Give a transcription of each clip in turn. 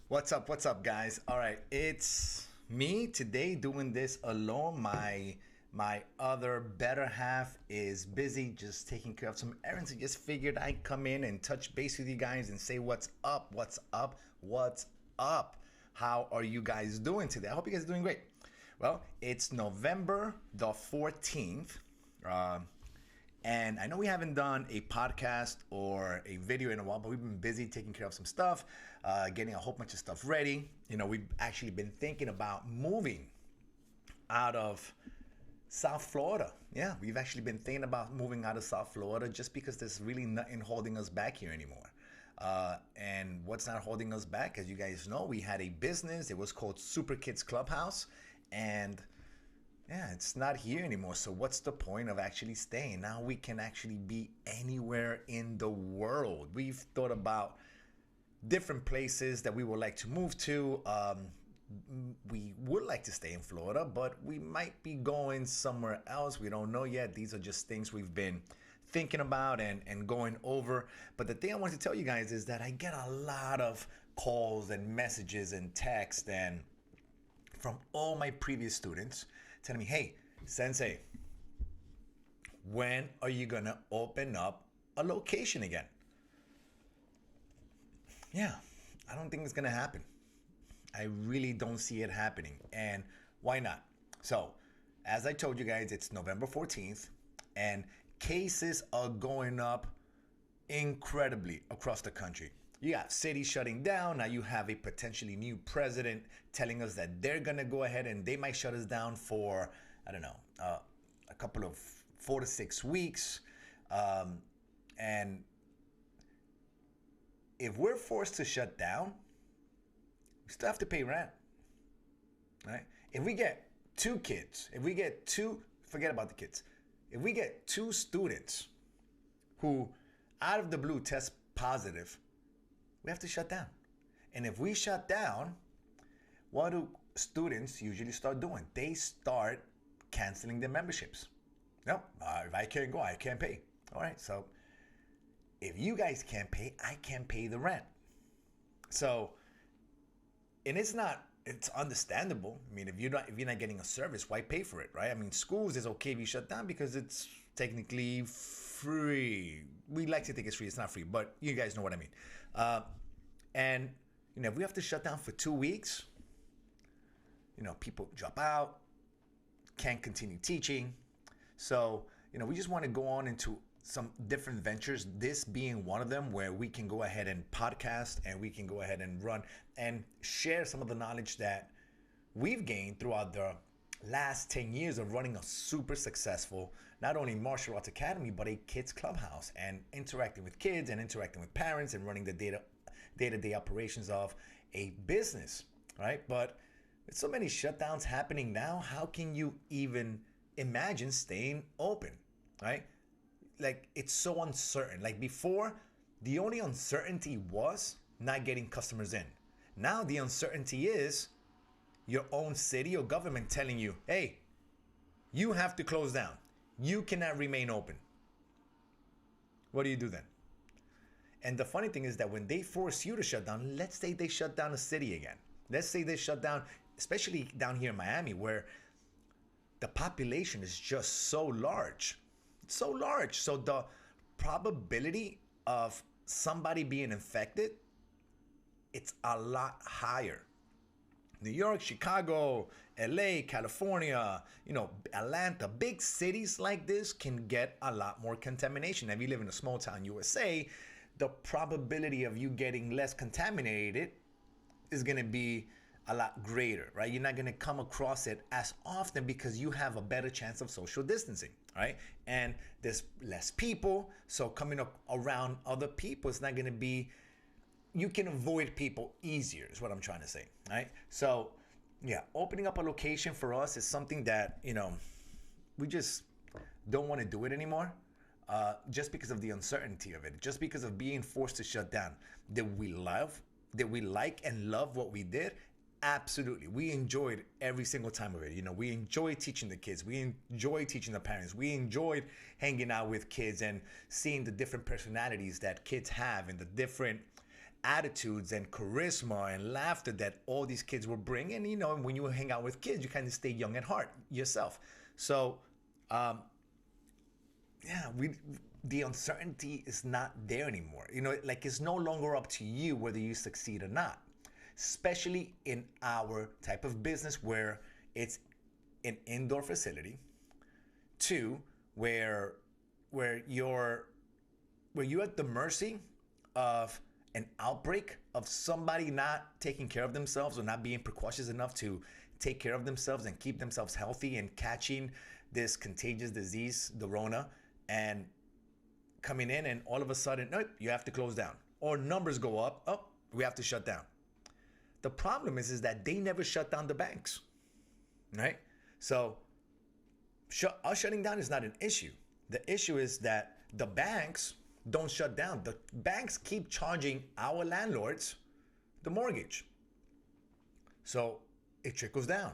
What's up, guys? All right, it's me today doing this alone. My other better half is busy just taking care of some errands. I just figured I'd come in and touch base with you guys and say what's up, what's up, what's up. How are you guys doing today? I hope you guys are doing great. Well, it's November the 14th. And I know we haven't done a podcast or a video in a while, but we've been busy taking care of some stuff, getting a whole bunch of stuff ready. We've actually been thinking about moving out of South Florida. Yeah, we've actually been thinking about moving out of South Florida just because there's really nothing holding us back here anymore. And what's not holding us back, as you guys know, we had a business. It was called Super Kids Clubhouse. And yeah, it's not here anymore. So what's the point of actually staying? Now we can actually be anywhere in the world. We've thought about different places that we would like to move to. We would like to stay in Florida, but we might be going somewhere else. We don't know yet. These are just things we've been thinking about and going over. But the thing I want to tell you guys is that I get a lot of calls and messages and texts and from all my previous students telling me, hey, Sensei, when are you going to open up a location again? Yeah, I don't think it's going to happen. I really don't see it happening. And why not? So, as I told you guys, it's November 14th, and cases are going up incredibly across the country. You got cities shutting down. Now you have a potentially new president telling us that they're going to go ahead and they might shut us down for, I don't know, a couple of 4 to 6 weeks. And if we're forced to shut down, we still have to pay rent, right? If we get forget about the kids. If we get 2 students who out of the blue test positive, we have to shut down. And if we shut down, what do students usually start doing? They start canceling their memberships. No, if I can't go, I can't pay. All right, so if you guys can't pay, I can't pay the rent. So, and it's understandable. I mean, if you're not getting a service, why pay for it, right? I mean, schools is okay if you shut down because it's technically free. We like to think it's free. It's not free, but you guys know what I mean. And if we have to shut down for 2 weeks, people drop out, can't continue teaching. So, we just want to go on into some different ventures, this being one of them, where we can go ahead and podcast and we can go ahead and run and share some of the knowledge that we've gained throughout the last 10 years of running a super successful, not only martial arts academy, but a kids clubhouse and interacting with kids and interacting with parents and running the day-to-day operations of a business, right? But with so many shutdowns happening now, how can you even imagine staying open, right? Like, it's so uncertain. Like before, the only uncertainty was not getting customers in. Now the uncertainty is your own city or government telling you, hey, you have to close down. You cannot remain open. What do you do then? And the funny thing is that when they force you to shut down, let's say they shut down a city again. Let's say they shut down, especially down here in Miami, where the population is just so large. So large. So the probability of somebody being infected, it's a lot higher. New York, Chicago, LA, California, Atlanta, big cities like this can get a lot more contamination. If you live in a small town USA, the probability of you getting less contaminated is going to be a lot greater, right? You're not going to come across it as often because you have a better chance of social distancing, right? And there's less people, so coming up around other people is not going to be, you can avoid people easier is what I'm trying to say, right? So yeah, opening up a location for us is something that, we just don't want to do it anymore. Just because of the uncertainty of it, just because of being forced to shut down. Did we like and love what we did? Absolutely. We enjoyed every single time of it. We enjoyed teaching the kids. We enjoyed teaching the parents. We enjoyed hanging out with kids and seeing the different personalities that kids have and the different attitudes and charisma and laughter that all these kids were bringing. You know, when you hang out with kids, you kind of stay young at heart yourself. So, yeah, the uncertainty is not there anymore. You know, like it's no longer up to you whether you succeed or not, especially in our type of business where it's an indoor facility. Two, where you're at the mercy of an outbreak of somebody not taking care of themselves or not being precautious enough to take care of themselves and keep themselves healthy and catching this contagious disease, the Rona, and coming in and all of a sudden, nope, you have to close down. Or numbers go up, oh, we have to shut down. The problem is that they never shut down the banks, right? So us shutting down is not an issue. The issue is that the banks don't shut down. The banks keep charging our landlords the mortgage. So it trickles down.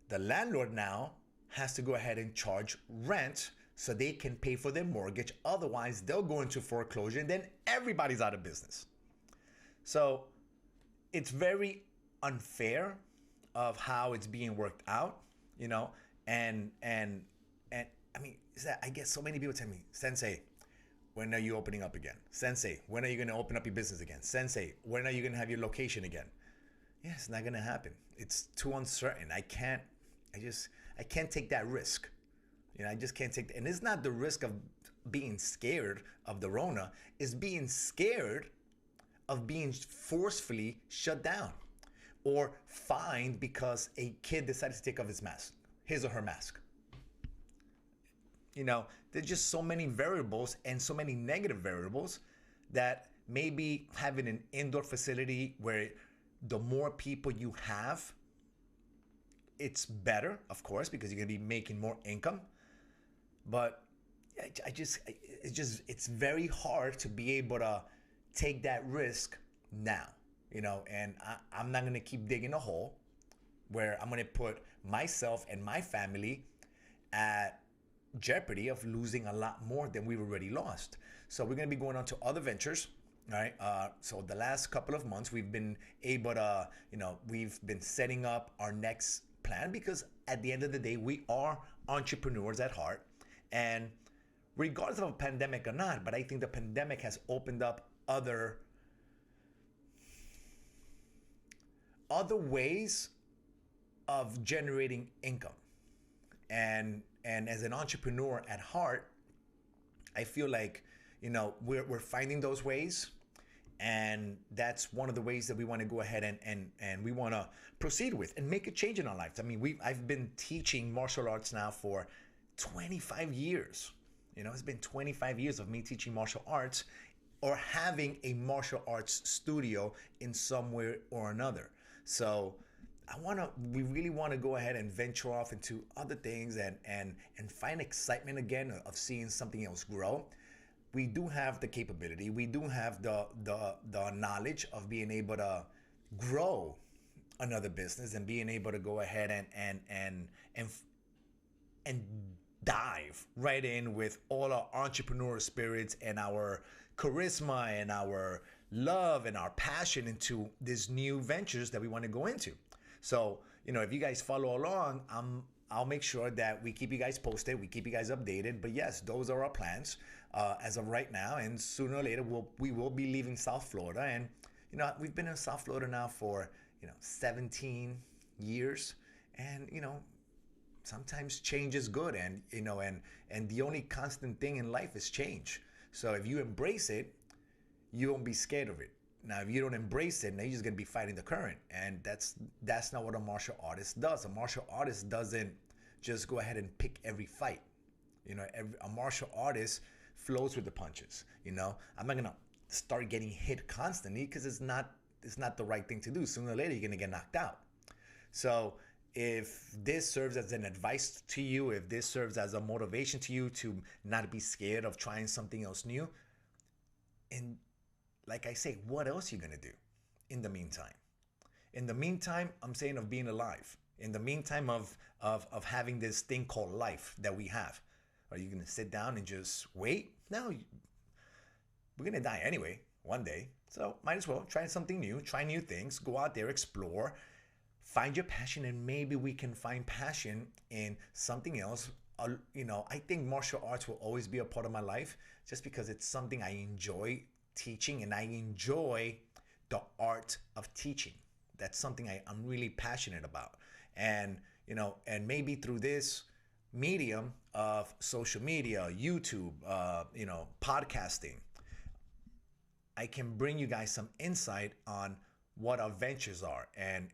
The landlord now has to go ahead and charge rent so they can pay for their mortgage. Otherwise, they'll go into foreclosure and then everybody's out of business. So it's very unfair of how it's being worked out, you know, and I mean, is that I get so many people tell me, Sensei, when are you opening up again? Sensei, when are you going to open up your business again? Sensei, when are you going to have your location again? Yeah, it's not going to happen. It's too uncertain. I can't take that risk. You know, I just can't take that. And it's not the risk of being scared of the Rona, it's being scared of being forcefully shut down or fined because a kid decided to take off his or her mask. You know, there's just so many variables and so many negative variables that maybe having an indoor facility where the more people you have, it's better, of course, because you're gonna be making more income. But it's very hard to be able to take that risk now, you know, and I'm not gonna keep digging a hole where I'm gonna put myself and my family at jeopardy of losing a lot more than we've already lost. So we're going to be going on to other ventures, right? So the last couple of months we've been able to, you know, we've been setting up our next plan because at the end of the day, we are entrepreneurs at heart. And regardless of a pandemic or not, but I think the pandemic has opened up other ways of generating income. And as an entrepreneur at heart, I feel like, you know, we're finding those ways. And that's one of the ways that we want to go ahead and we want to proceed with and make a change in our lives. I mean, I've been teaching martial arts now for 25 years. You know, it's been 25 years of me teaching martial arts or having a martial arts studio in some way or another. So we really want to go ahead and venture off into other things and find excitement again of seeing something else grow. We do have the capability. We do have the knowledge of being able to grow another business and being able to go ahead and dive right in with all our entrepreneurial spirits and our charisma and our love and our passion into these new ventures that we want to go into. So, you know, if you guys follow along, I'll make sure that we keep you guys posted, we keep you guys updated. But yes, those are our plans as of right now. And sooner or later, we will be leaving South Florida. And, you know, we've been in South Florida now for, 17 years. And, sometimes change is good. And, and the only constant thing in life is change. So if you embrace it, you won't be scared of it. Now, if you don't embrace it, now you're just going to be fighting the current. And that's not what a martial artist does. A martial artist doesn't just go ahead and pick every fight. A martial artist flows with the punches. I'm not going to start getting hit constantly because it's not the right thing to do. Sooner or later, you're going to get knocked out. So if this serves as an advice to you, if this serves as a motivation to you to not be scared of trying something else new, and like I say, what else are you going to do in the meantime? In the meantime, I'm saying of being alive. In the meantime of having this thing called life that we have. Are you going to sit down and just wait? No, we're going to die anyway. one day. So might as well try something new, try new things, go out there, explore, find your passion, and maybe we can find passion in something else. I think martial arts will always be a part of my life just because it's something I enjoy teaching, and I enjoy the art of teaching. That's something I'm really passionate about. And, and maybe through this medium of social media, YouTube, podcasting, I can bring you guys some insight on what our ventures are, and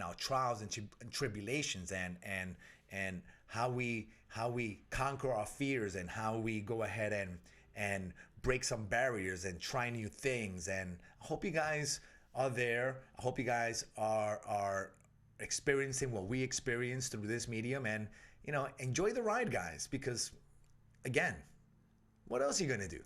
our trials and tribulations, and how we conquer our fears, and how we go ahead and break some barriers and try new things. And I hope you guys are there. I hope you guys are experiencing what we experienced through this medium, and enjoy the ride, guys, because again, what else are you gonna do?